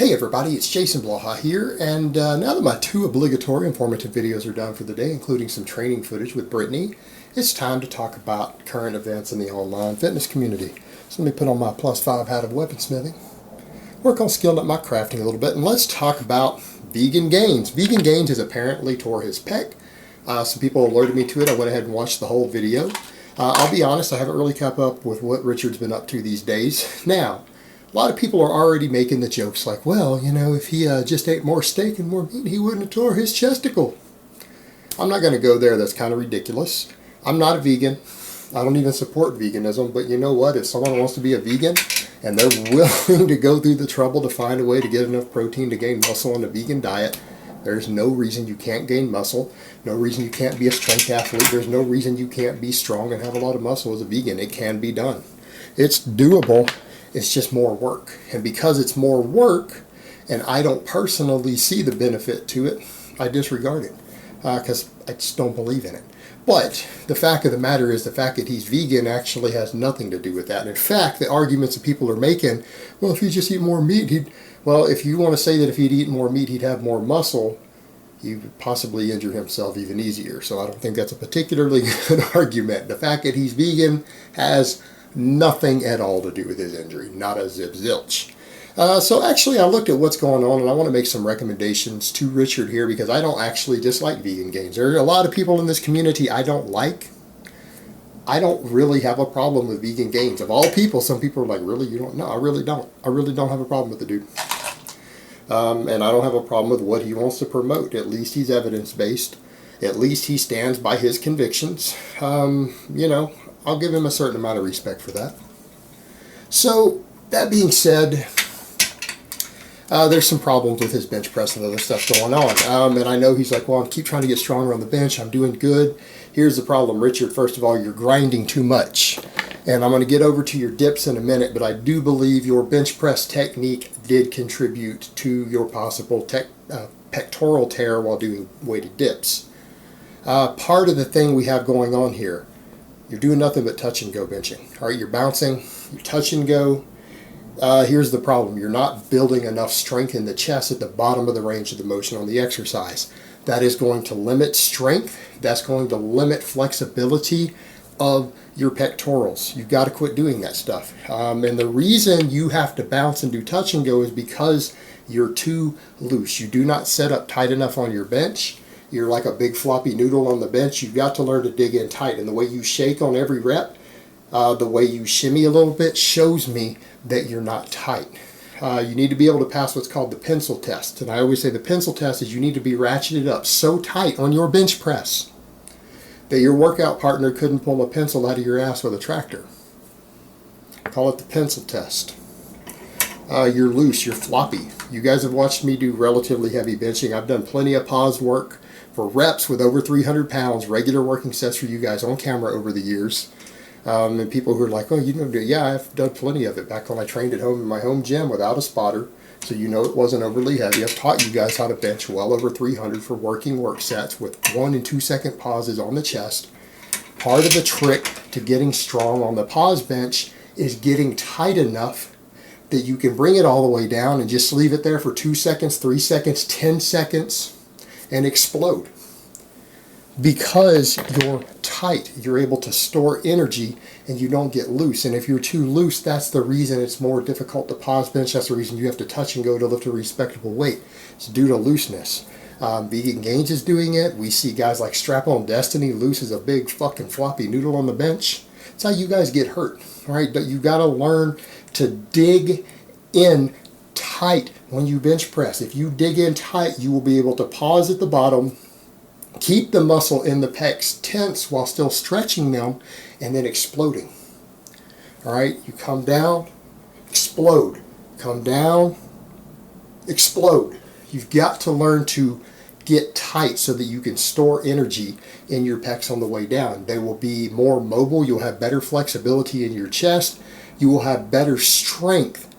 Hey everybody, it's Jason Blaha here, and now that my two obligatory informative videos are done for the day, including some training footage with Brittany, it's time to talk about current events in the online fitness community. So let me put on my +5 hat of weaponsmithing, work on skilling up my crafting a little bit, and let's talk about Vegan Gains. Vegan Gains has apparently tore his pec. Some people alerted me to it. I went ahead and watched the whole video. I'll be honest, I haven't really kept up with what Richard's been up to these days. Now, a lot of people are already making the jokes like, well, you know, if he just ate more steak and more meat, he wouldn't have tore his chesticle. I'm not going to go there. That's kind of ridiculous. I'm not a vegan. I don't even support veganism. But you know what? If someone wants to be a vegan and they're willing to go through the trouble to find a way to get enough protein to gain muscle on a vegan diet, there's no reason you can't gain muscle. No reason you can't be a strength athlete. There's no reason you can't be strong and have a lot of muscle as a vegan. It can be done. It's doable. It's just more work. And because it's more work, and I don't personally see the benefit to it, I disregard it because I just don't believe in it. But the fact of the matter is the fact that he's vegan actually has nothing to do with that. And in fact, the arguments that people are making, well, if he just eat more meat, well, if you want to say that if he'd eat more meat, he'd have more muscle, he would possibly injure himself even easier. So I don't think that's a particularly good argument. The fact that he's vegan has nothing at all to do with his injury, not a zip zilch. So actually I looked at what's going on and I want to make some recommendations to Richard here because I don't actually dislike Vegan Gains. There are a lot of people in this community I don't like. I don't really have a problem with Vegan Gains. Of all people, some people are like, really? You don't? No, I really don't. I really don't have a problem with the dude. And I don't have a problem with what he wants to promote. At least he's evidence-based. At least he stands by his convictions. You know, I'll give him a certain amount of respect for that. So, that being said, there's some problems with his bench press and other stuff going on. And I know he's like, well, I keep trying to get stronger on the bench. I'm doing good. Here's the problem, Richard. First of all, you're grinding too much. And I'm going to get over to your dips in a minute, but I do believe your bench press technique did contribute to your possible pectoral tear while doing weighted dips. Part of the thing we have going on here, you're doing nothing but touch and go benching. All right, you're bouncing, you touch and go. Here's the problem. You're not building enough strength in the chest at the bottom of the range of the motion on the exercise. That is going to limit strength. That's going to limit flexibility of your pectorals. You've got to quit doing that stuff. And the reason you have to bounce and do touch and go is because you're too loose. You do not set up tight enough on your bench. You're like a big floppy noodle on the bench. You've got to learn to dig in tight. And the way you shake on every rep, the way you shimmy a little bit shows me that you're not tight. You need to be able to pass what's called the pencil test. And I always say the pencil test is you need to be ratcheted up so tight on your bench press that your workout partner couldn't pull a pencil out of your ass with a tractor. Call it the pencil test. You're loose, you're floppy. You guys have watched me do relatively heavy benching. I've done plenty of pause work for reps with over 300 pounds, regular working sets for you guys on camera over the years. And people who are like, oh, you know, yeah, I've done plenty of it back when I trained at home in my home gym without a spotter. So you know it wasn't overly heavy. I've taught you guys how to bench well over 300 for working work sets with 1 and 2 second pauses on the chest. Part of the trick to getting strong on the pause bench is getting tight enough that you can bring it all the way down and just leave it there for 2 seconds, 3 seconds, 10 seconds, and explode. Because you're tight, you're able to store energy and you don't get loose. And if you're too loose, that's the reason it's more difficult to pause bench. That's the reason you have to touch and go to lift a respectable weight. It's due to looseness. Vegan Gains is doing it. We see guys like Strap-On Destiny loose as a big fucking floppy noodle on the bench. That's how you guys get hurt. All right, but you got to learn to dig in tight when you bench press. If you dig in tight, you will be able to pause at the bottom, keep the muscle in the pecs tense while still stretching them and then exploding. All right, you come down, explode. Come down, explode. You've got to learn to get tight so that you can store energy in your pecs on the way down. They will be more mobile. You'll have better flexibility in your chest. You will have better strength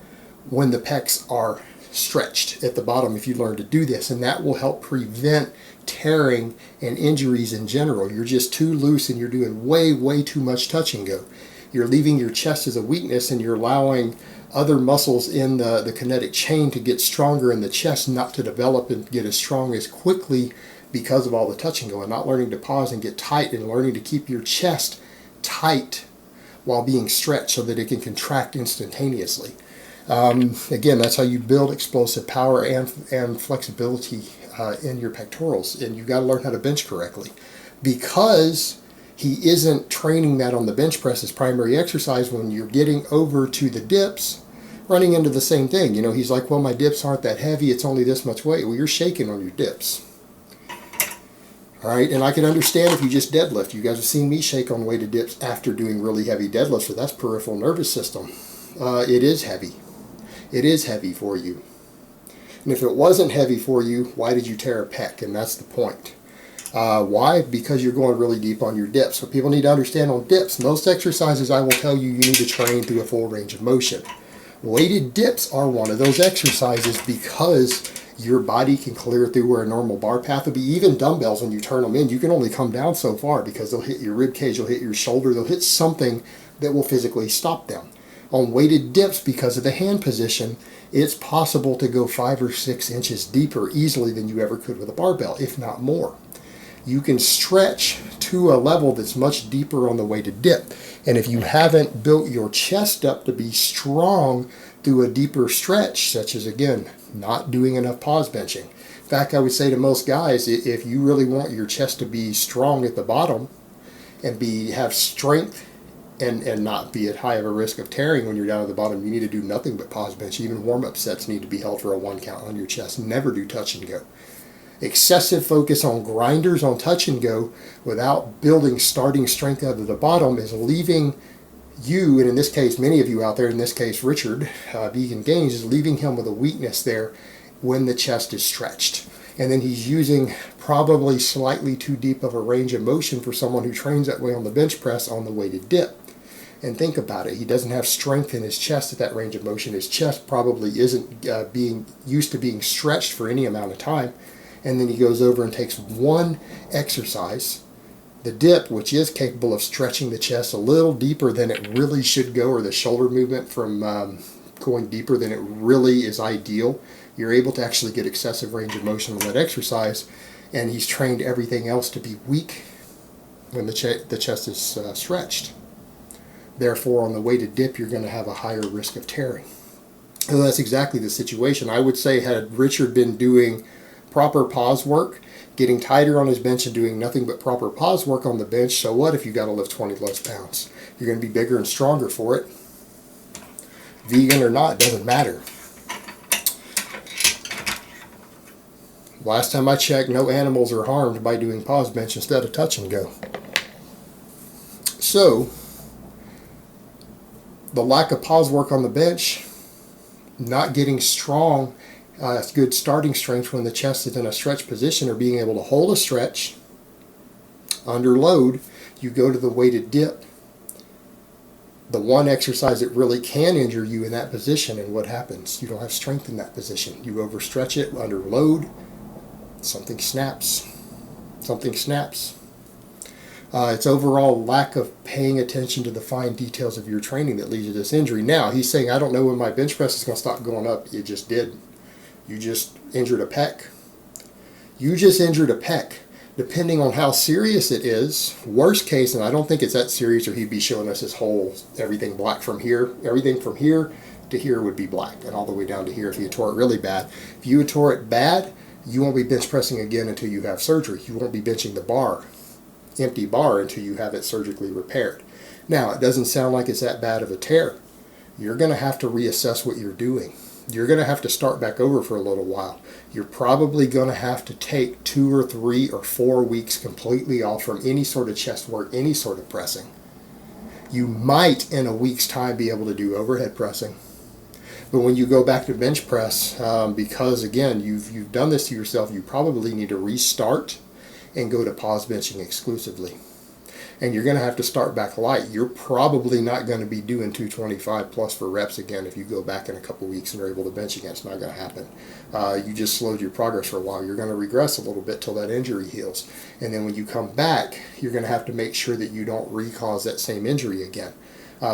when the pecs are stretched at the bottom if you learn to do this, and that will help prevent tearing and injuries in general. You're just too loose and you're doing way too much touch and go. You're leaving your chest as a weakness and you're allowing other muscles in the kinetic chain to get stronger in the chest, not to develop and get as strong as quickly because of all the touch and go, and not learning to pause and get tight, and learning to keep your chest tight while being stretched so that it can contract instantaneously. Again, that's how you build explosive power and flexibility in your pectorals, and you've got to learn how to bench correctly. Because he isn't training that on the bench press as primary exercise, when you're getting over to the dips, running into the same thing. You know, he's like, well, my dips aren't that heavy, it's only this much weight. Well, you're shaking on your dips. All right, and I can understand if you just deadlift. You guys have seen me shake on weighted dips after doing really heavy deadlifts, so that's peripheral nervous system. It is heavy. It is heavy for you. And if it wasn't heavy for you, why did you tear a pec? And that's the point. Why? Because you're going really deep on your dips. So people need to understand on dips, most exercises I will tell you need to train through a full range of motion. Weighted dips are one of those exercises because your body can clear through where a normal bar path would be. Even dumbbells, when you turn them in, you can only come down so far because they'll hit your rib cage, they'll hit your shoulder, they'll hit something that will physically stop them. On weighted dips, because of the hand position, it's possible to go 5 or 6 inches deeper easily than you ever could with a barbell, if not more. You can stretch to a level that's much deeper on the weighted dip. And if you haven't built your chest up to be strong through a deeper stretch, such as, again, not doing enough pause benching. In fact, I would say to most guys, if you really want your chest to be strong at the bottom and have strength and not be at high of a risk of tearing when you're down at the bottom, you need to do nothing but pause bench. Even warm-up sets need to be held for a 1 count on your chest. Never do touch and go. Excessive focus on grinders on touch and go without building starting strength out of the bottom is leaving you, and in this case many of you out there, in this case Richard, Vegan Gains, is leaving him with a weakness there when the chest is stretched. And then he's using probably slightly too deep of a range of motion for someone who trains that way on the bench press on the weighted dip. And think about it, he doesn't have strength in his chest at that range of motion. His chest probably isn't being used to being stretched for any amount of time. And then he goes over and takes one exercise, the dip, which is capable of stretching the chest a little deeper than it really should go, or the shoulder movement from going deeper than it really is ideal. You're able to actually get excessive range of motion on that exercise, and he's trained everything else to be weak when the chest is stretched. Therefore, on the weighted dip, you're going to have a higher risk of tearing. So that's exactly the situation. I would say, had Richard been doing proper pause work, getting tighter on his bench and doing nothing but proper pause work on the bench, so what if you got to lift 20 less pounds? You're going to be bigger and stronger for it. Vegan or not, doesn't matter. Last time I checked, no animals are harmed by doing pause bench instead of touch and go. So, the lack of pause work on the bench, not getting strong, good starting strength when the chest is in a stretch position, or being able to hold a stretch under load, you go to the weighted dip, the one exercise that really can injure you in that position, and what happens? You don't have strength in that position. You overstretch it under load, something snaps. Something snaps. It's overall lack of paying attention to the fine details of your training that leads to this injury. Now, he's saying, I don't know when my bench press is going to stop going up. You just did. You just injured a pec. You just injured a pec. Depending on how serious it is, worst case, and I don't think it's that serious, or he'd be showing us his whole, everything black from here. Everything from here to here would be black, and all the way down to here if you tore it really bad. If you tore it bad, you won't be bench pressing again until you have surgery. You won't be benching the bar, empty bar, until you have it surgically repaired. Now, it doesn't sound like it's that bad of a tear. You're going to have to reassess what you're doing. You're going to have to start back over for a little while. You're probably going to have to take 2 or 3 or 4 weeks completely off from any sort of chest work, any sort of pressing. You might, in a week's time, be able to do overhead pressing. But when you go back to bench press, because, again, you've done this to yourself, you probably need to restart and go to pause benching exclusively. And you're going to have to start back light. You're probably not going to be doing 225 plus for reps again if you go back in a couple weeks and are able to bench again. It's not going to happen. You just slowed your progress for a while. You're going to regress a little bit till that injury heals. And then when you come back, you're going to have to make sure that you don't re-cause that same injury again.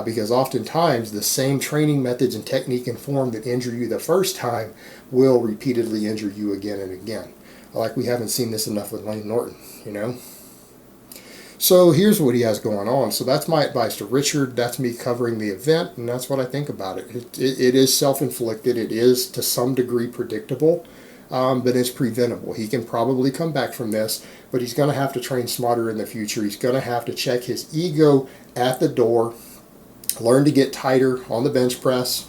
because oftentimes the same training methods and technique and form that injure you the first time will repeatedly injure you again and again. Like we haven't seen this enough with Lane Norton, you know. So here's what he has going on. So that's my advice to Richard. That's me covering the event, and that's what I think about it. It is self-inflicted. It is to some degree predictable, but it's preventable. He can probably come back from this, but he's going to have to train smarter in the future. He's going to have to check his ego at the door, learn to get tighter on the bench press,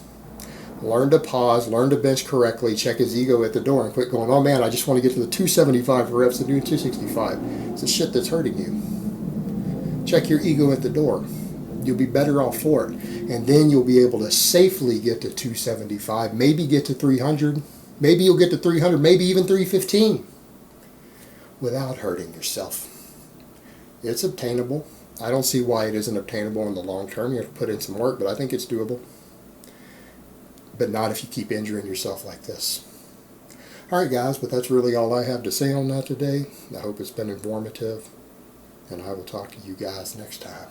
learn to pause, learn to bench correctly, check his ego at the door, and quit going, oh man, I just want to get to the 275 reps and doing 265. It's the shit that's hurting you. Check your ego at the door. You'll be better off for it. And then you'll be able to safely get to 275, maybe get to 300, maybe you'll get to 300, maybe even 315 without hurting yourself. It's obtainable. I don't see why it isn't obtainable in the long term. You have to put in some work, but I think it's doable. But not if you keep injuring yourself like this. Alright guys, but that's really all I have to say on that today. I hope it's been informative, and I will talk to you guys next time.